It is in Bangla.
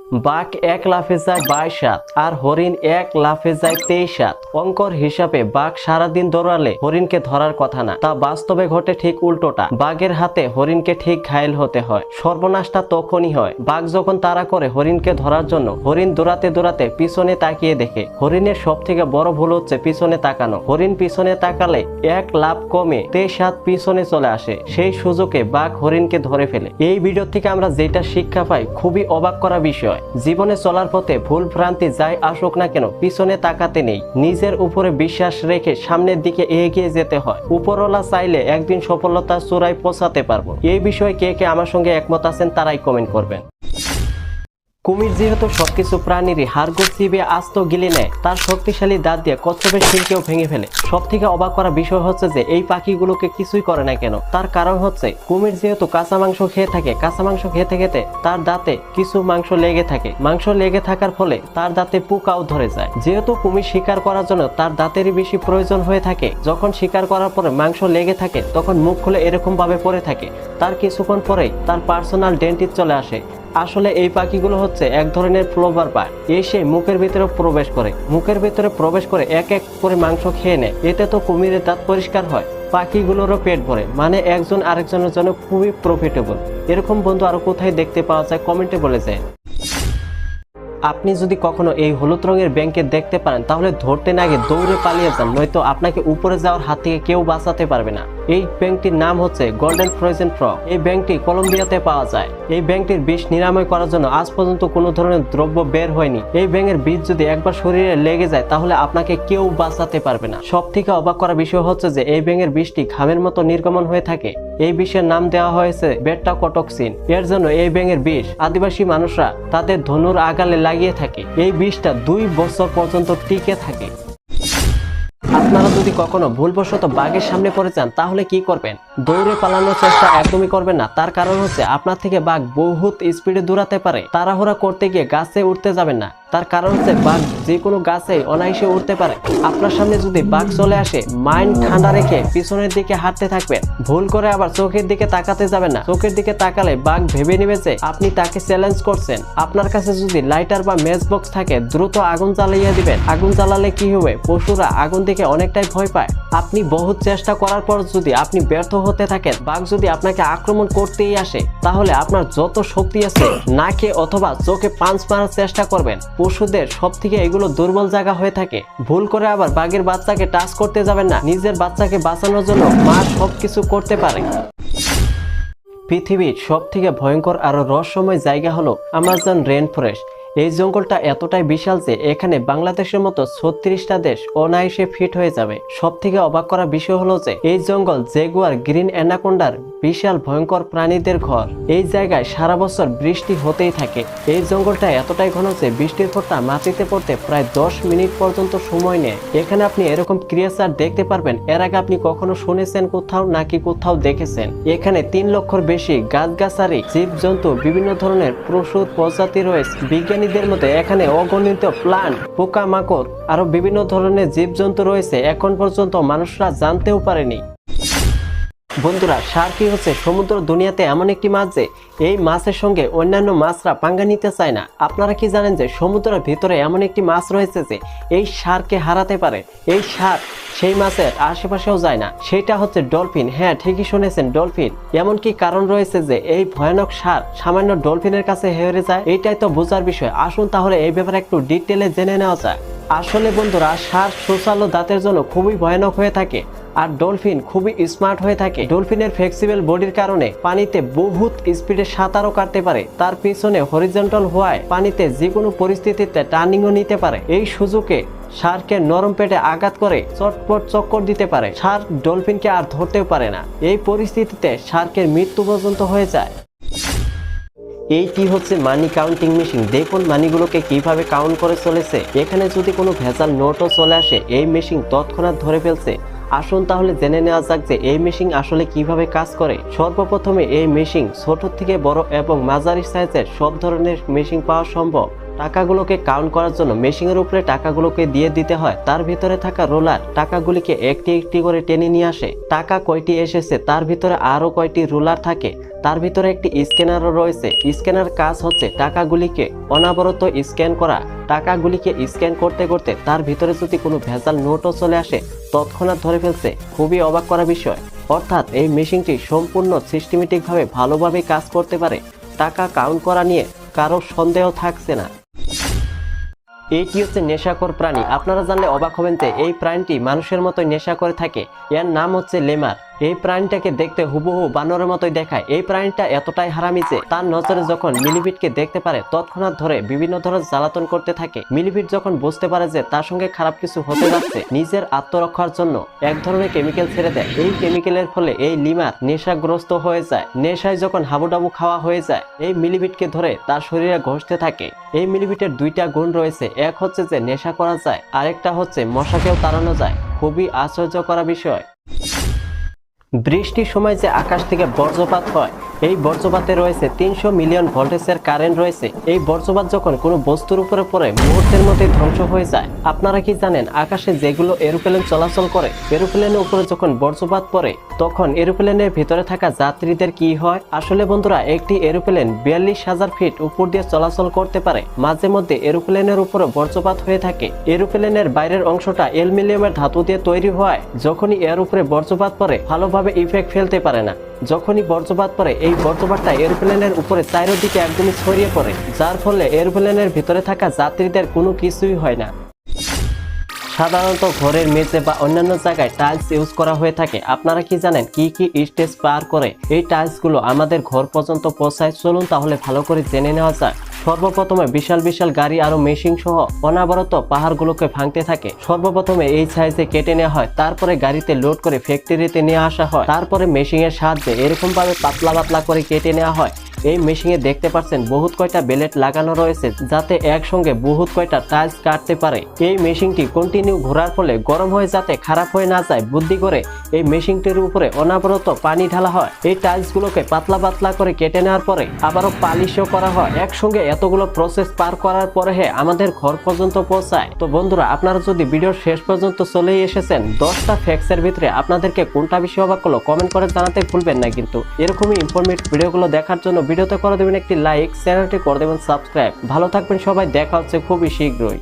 বাঘ এক লাফে যায় 22 হাত আর হরিণ এক লাফে যায় 23 হাত। অঙ্কর হিসাবে বাঘ সারাদিন দৌড়ালে হরিণকে ধরার কথা না, তা বাস্তবে ঘটে ঠিক উল্টোটা। বাঘের হাতে হরিণকে ঠিক ঘায়েল হতে হয়। সর্বনাশটা তখনই হয় বাঘ যখন তাড়া করে হরিণকে ধরার জন্য। হরিণ দৌড়াতে দৌড়াতে পিছনে তাকিয়ে দেখে হরিণের সব থেকে বড় ভুল হচ্ছে পিছনে তাকানো। হরিণ পিছনে তাকালে এক লাফ কমে 23 হাত পিছনে চলে আসে। সেই সুযোগে বাঘ হরিণকে ধরে ফেলে। এই ভিডিও থেকে আমরা যেটা শিক্ষা পাই, খুবই অবাক করা বিষয়। জীবনে চলার পথে ভুল ভ্রান্তি যাই আসুক না কেন, পিছনে তাকাতে নেই। নিজের উপরে বিশ্বাস রেখে সামনের দিকে এগিয়ে যেতে হয়। উপরওয়ালা চাইলে একদিন সফলতার চূড়ায় পৌঁছাতে পারবো। এই বিষয়ে কে কে আমার সঙ্গে একমত আছেন তারাই কমেন্ট করবেন। কুমির যেহেতু সবকিছু প্রাণীরই হাড়গোড় চিবিয়ে আস্ত গিলে নেয়, তার শক্তিশালী দাঁত দিয়ে কচ্ছপের শিরকেও ভেঙে ফেলে। সব থেকে অবাক করা বিষয় হচ্ছে যে এই পাখিগুলোকে কিছুই করে না কেন। তার কারণ হচ্ছে কুমির যেহেতু কাঁচা মাংস খেয়ে থাকে, কাঁচা মাংস খেতে খেতে তার দাঁতে কিছু মাংস লেগে থাকে। মাংস লেগে থাকার ফলে তার দাঁতে পোকাও ধরে যায়। যেহেতু কুমির শিকার করার জন্য তার দাঁতেরই বেশি প্রয়োজন হয়ে থাকে, যখন শিকার করার পরে মাংস লেগে থাকে তখন মুখ খুলে এরকম ভাবে পড়ে থাকে। তার কিছুক্ষণ পরেই তার পার্সোনাল ডেন্টিস্ট চলে আসে। আসলে এই পাখিগুলো হচ্ছে এক ধরনের ফ্লোবার বার্ড। এসে মুখের ভিতরে প্রবেশ করে, মুখের ভিতরে প্রবেশ করে এক এক করে মাংস খেয়ে নেয়। এতে তো কুমিরের দাঁত পরিষ্কার হয়, পাখিগুলোরও পেট ভরে, মানে একজন আরেকজনের জন্য খুবই প্রফিটেবল। এরকম বন্ধু আরো কোথায় দেখতে পাওয়া যায় কমেন্টে বলে যায়। আপনি যদি কখনো এই হলুদ রঙের ব্যাঙকে দেখতে পারেন তাহলে ধরতে না আগে দৌড়ে পালিয়ে যান, নয়তো আপনাকে উপরে যাওয়ার হাত থেকে কেউ বাঁচাতে পারবে না। এই ব্যাঙটির নাম হচ্ছে গোল্ডেন ফ্রোজেন ফ্রগ। এই ব্যাঙটি কলম্বিয়াতে পাওয়া যায়। এই ব্যাঙটির বিষ নিরাময় করার জন্য আজ পর্যন্ত কোনো ধরনের দ্রব্য বের হয়নি। এই ব্যাঙের বিষ যদি একবার শরীরে লেগে যায় তাহলে আপনাকে কেউ বাঁচাতে পারবে না। সব থেকে অবাক করা বিষয় হচ্ছে যে এই ব্যাঙের বিষটি ঘামের মতো নির্গমন হয়ে থাকে। এই বিষের নাম দেওয়া হয়েছে বেটা কটক্সিন। এর জন্য এই ব্যাঙের বিষ আদিবাসী মানুষরা তাদের ধনুর আগালে লাগিয়ে থাকে। এই বিষটা 2 বছর পর্যন্ত টিকে থাকে। আপনারা যদি কখনো ভুলবশত বাঘের সামনে পড়ে যান তাহলে কি করবেন? দৌড়ে পালানোর চেষ্টা একদমই করবেন না। তার কারণ হচ্ছে আপনার থেকে বাঘ বহুত স্পিডে দৌড়াতে পারে। তাড়াহুড়া করতে গিয়ে গাছে উঠতে যাবেন না। তার কারণ হচ্ছে বাঘ যে কোনো গাছে অনায়াসে উঠতে পারে। আপনার সামনে যদি বাঘ চলে আসে, মাইন্ড ঠান্ডা রেখে পিছনের দিকে হাঁটতে থাকবেন। ভুল করে আবার চোখের দিকে তাকাতে যাবেন না। চোখের দিকে তাকালে বাঘ ভেবে নেবে যে আপনি তাকে চ্যালেঞ্জ করছেন। আপনার কাছে যদি লাইটার বা ম্যাচ বক্স থাকে দ্রুত আগুন জ্বালিয়ে দিবেন। আগুন জ্বালালে কি হবে? পশুরা আগুন দেখে অনেকটাই ভয় পায়। আপনি বহুত চেষ্টা করার পর যদি আপনি ব্যর্থ হতে থাকেন, বাঘ যদি আপনাকে আক্রমণ করতেই আসে, তাহলে আপনার যত শক্তি আছে নাকে অথবা চোখে পাঞ্চ মারার চেষ্টা করবেন। পশুদের সব থেকে এগুলো দুর্বল জায়গা হয়ে থাকে। ভুল করে আবার বাঘের বাচ্চাকে টাচ করতে যাবেন না। নিজের বাচ্চাকে বাঁচানোর জন্য মা সবকিছু করতে পারে। পৃথিবীর সব থেকে ভয়ঙ্কর আর রহস্যময় জায়গা হলো আমাজন রেইন ফরেস্ট। এই জঙ্গলটা এতটাই বিশাল যে এখানে বাংলাদেশের মতো 36টা দেশ অনায়াসে ফিট হয়ে যাবে। সব থেকে অবাক করা বিষয় হলো যে এই জঙ্গল জেগুয়ার, গ্রিন অ্যানাকোন্ডার বিশাল ভয়ঙ্কর প্রাণীদের ঘর। এই জায়গায় সারা বছর বৃষ্টি হতেই থাকে। এই জঙ্গলটা এতটাই ঘন যে বৃষ্টির ফোঁটা মাটিতে পড়তে প্রায় 10 মিনিট পর্যন্ত সময় নেয়। এখানে আপনি এরকম ক্রিয়েচার দেখতে পারবেন এর আগে আপনি কখনো শুনেছেন কোথাও নাকি কোথাও দেখেছেন? এখানে 3 লক্ষর বেশি গাছগাছালি, জীবজন্তু, বিভিন্ন ধরনের প্রচুর প্রজাতি রয়েছে। বিজ্ঞানীদের মতে এখানে অগণিত প্লান্ট, পোকামাকড় আরো বিভিন্ন ধরনের জীবজন্তু রয়েছে, এখন পর্যন্ত মানুষরা জানতেও পারেনি। বন্ধুরা, শার্কই হচ্ছে সমুদ্র দুনিয়াতে এমন একটি মাছ যে এই মাছের সঙ্গে অন্যান্য মাছরা পাঙ্গা নিতে চায় না। আপনারা কি জানেন যে সমুদ্রের ভিতরে এমন একটি মাছ রয়েছে যে এই শার্ককে হারাতে পারে? এই শার্ক সেই মাছের আশেপাশেও যায় না, সেটা হচ্ছে ডলফিন। হ্যাঁ, ঠিকই শুনেছেন, ডলফিন। এমন কি কারণ রয়েছে যে এই ভয়ানক শার্ক সামান্য ডলফিনের কাছে হেরে যায়? এইটাই তো বোঝার বিষয়। আসুন তাহলে এই ব্যাপারে একটু ডিটেলে জেনে নেওয়া যায়। আসলে বন্ধুরা, শার্ক সুচালো দাঁতের জন্য খুবই ভয়ানক হয়ে থাকে, আর ডলফিন খুবই স্মার্ট হয়ে থাকে। ডলফিনের ফ্লেক্সিবল বডির কারণে পানিতে বহুত স্পিডে সাঁতারও কাটতে পারে। তার পিছনে হরিজন্টাল হওয়ায় পানিতে যে কোনো পরিস্থিতিতে টার্নিংও নিতে পারে। এই সুযোগে শার্কের নরম পেটে আঘাত করে চটপট চক্কর দিতে পারে। শার্ক ডলফিনকে আর ধরতেও পারে না। এই পরিস্থিতিতে শার্কের মৃত্যু পর্যন্ত হয়ে যায়। এইটি হচ্ছে মানি কাউন্টিং মেশিন। দেখুন মানিগুলোকে কিভাবে কাউন্ট করে চলেছে। এখানে যদি কোনো ভেজাল নোটও চলে আসে এই মেশিন তৎক্ষণাৎ ধরে ফেলছে। আসুন তাহলে জেনে নেওয়া যাক যে এই মেশিন আসলে কিভাবে কাজ করে। সর্বপ্রথমে এই মেশিন ছোট থেকে বড় এবং মাঝারি সাইজের সব ধরনের মেশিন পাওয়া সম্ভব। টাকাগুলোকে কাউন্ট করার জন্য মেশিনের উপরে টাকাগুলোকে দিয়ে দিতে হয়, তার ভিতরে থাকা রোলার টাকাগুলিকে একটি একটি করে টেনে নিয়ে আসে। টাকা কয়টি এসেছে তার ভিতরে আরো কয়টি রোলার থাকে, তার ভিতরে একটি স্ক্যানারও রয়েছে। স্ক্যানার কাজ হচ্ছে টাকাগুলিকে অনবরত স্ক্যান করা। টাকাগুলিকে স্ক্যান করতে করতে তার ভিতরে যদি কোনো ভেজাল নোটও চলে আসে তৎক্ষণাৎ ধরে ফেলছে। খুবই অবাক করা বিষয়। অর্থাৎ এই মেশিনটি সম্পূর্ণ সিস্টেমেটিকভাবে ভালোভাবে কাজ করতে পারে। টাকা কাউন্ট করা নিয়ে কারো সন্দেহ থাকছে না। এটি হচ্ছে নেশাখোর প্রাণী। আপনারা জানলে অবাক হবেন যে এই প্রাণীটি মানুষের মতোই নেশা করে থাকে। এর নাম হচ্ছে লেমার। এই প্রাণীটাকে দেখতে হুবহু বানরের মতোই দেখায়। এই প্রাণীটা এতটাই হারামি যে তার নজরে যখন মিলিপিটকে দেখতে পারে তৎক্ষণাৎ ধরে বিভিন্ন ধরনের জ্বালাতন করতে থাকে। মিলিপিট যখন বুঝতে পারে যে তার সঙ্গে খারাপ কিছু হতে যাচ্ছে, নিজের আত্মরক্ষার জন্য এক ধরনের কেমিক্যাল ছেড়ে দেয়। এই কেমিক্যালের ফলে এই লিমার নেশাগ্রস্ত হয়ে যায়। নেশায় যখন হাবুডাবু খাওয়া হয়ে যায়, এই মিলিপিটকে ধরে তার শরীরে ঘষতে থাকে। এই মিলিপিটের দুইটা গুণ রয়েছে, এক হচ্ছে যে নেশা করা যায়, আরেকটা হচ্ছে মশাকেও তাড়ানো যায়। খুবই আশ্চর্য করা বিষয়। বৃষ্টির সময় যে আকাশ থেকে বজ্রপাত হয়, এই বজ্রপাতে রয়েছে 300 মিলিয়ন ভোল্টেজের কারেন্ট রয়েছে। এই বজ্রপাত যখন কোনো বস্তুর উপরে পড়ে মুহূর্তের মধ্যে ধ্বংস হয়ে যায়। আপনারা কি জানেন আকাশে যেগুলো এরোপ্লেন চলাচল করে, এরোপ্লেনের উপরে যখন বজ্রপাত পড়ে তখন এরোপ্লেনের ভিতরে থাকা যাত্রীদের কি হয়? আসলে বন্ধুরা, একটি এরোপ্লেন 42,000 ফিট উপর দিয়ে চলাচল করতে পারে। মাঝে মধ্যে এরোপ্লেনের উপরে বজ্রপাত হয়ে থাকে। এরোপ্লেনের বাইরের অংশটা অ্যালুমিনিয়ামের ধাতু দিয়ে তৈরি হয়। যখনই এর উপরে বজ্রপাত পড়ে ভালোভাবে ইফেক্ট ফেলতে পারে না। যখনই বজ্রপাত পড়ে এই বজ্রপাতটা এরোপ্লেনের উপরে চারিদিকে একদমই ছড়িয়ে পড়ে, যার ফলে এরোপ্লেনের ভিতরে থাকা যাত্রীদের কোনো কিছুই হয় না। সাধারণত ঘরের মেঝে বা অন্যান্য জায়গায় টাইলস ইউজ করা হয়ে থাকে। আপনারা কি জানেন কি কি স্টেজ পার করে এই টাইলস গুলো আমাদের ঘর পর্যন্ত পৌঁছায়? চলুন তাহলে ভালো করে জেনে নেওয়া যায়। সর্বপ্রথমে বিশাল বিশাল গাড়ি আরো মেশিন সহ অনাবরত পাহাড়গুলোকে ভাঙতে থাকে। সর্বপ্রথমে এই সাইজে কেটে নেওয়া হয়, তারপরে গাড়িতে লোড করে ফ্যাক্টরিতে নিয়ে আসা হয়, তারপরে মেশিনের সাহায্যে এরকম ভাবে পাতলা পাতলা করে কেটে নেওয়া হয়। এই মেশিনে দেখতে পাচ্ছেন বহুত কয়টা বেলেট লাগানো রয়েছে, যাতে একসঙ্গে বহুত কয়টা টাইলস কাটতে পারে। এই মেশিনটি কন্টিনিউ ঘোরার ফলে গরম হয়ে যাতে খারাপ হয়ে না যায় বুদ্ধি করে এই মেশিনটির উপরে অনবরত পানি ঢালা হয়। এই টাইলস গুলোকে পাতলা পাতলা করে কেটে নেওয়ার পরে আবারও পালিশও করা হয়। একসঙ্গে এতগুলো প্রসেস পার করার পরে আমাদের ঘর পর্যন্ত পৌঁছায়। তো বন্ধুরা, আপনারা যদি ভিডিওর শেষ পর্যন্ত চলেই এসেছেন, 10টা ফ্যাক্টসের ভিতরে আপনাদেরকে কোনটা বেশি অবাক করলো কমেন্ট করে জানাতে ভুলবেন না। কিন্তু এরকমই ইনফরমেটিভ ভিডিওগুলো দেখার জন্য ভিডিওতে করে দেবেন একটি লাইক, চ্যানেলটি করে দেবেন সাবস্ক্রাইব। ভালো থাকবেন সবাই, দেখা হচ্ছে খুবই শীঘ্রই।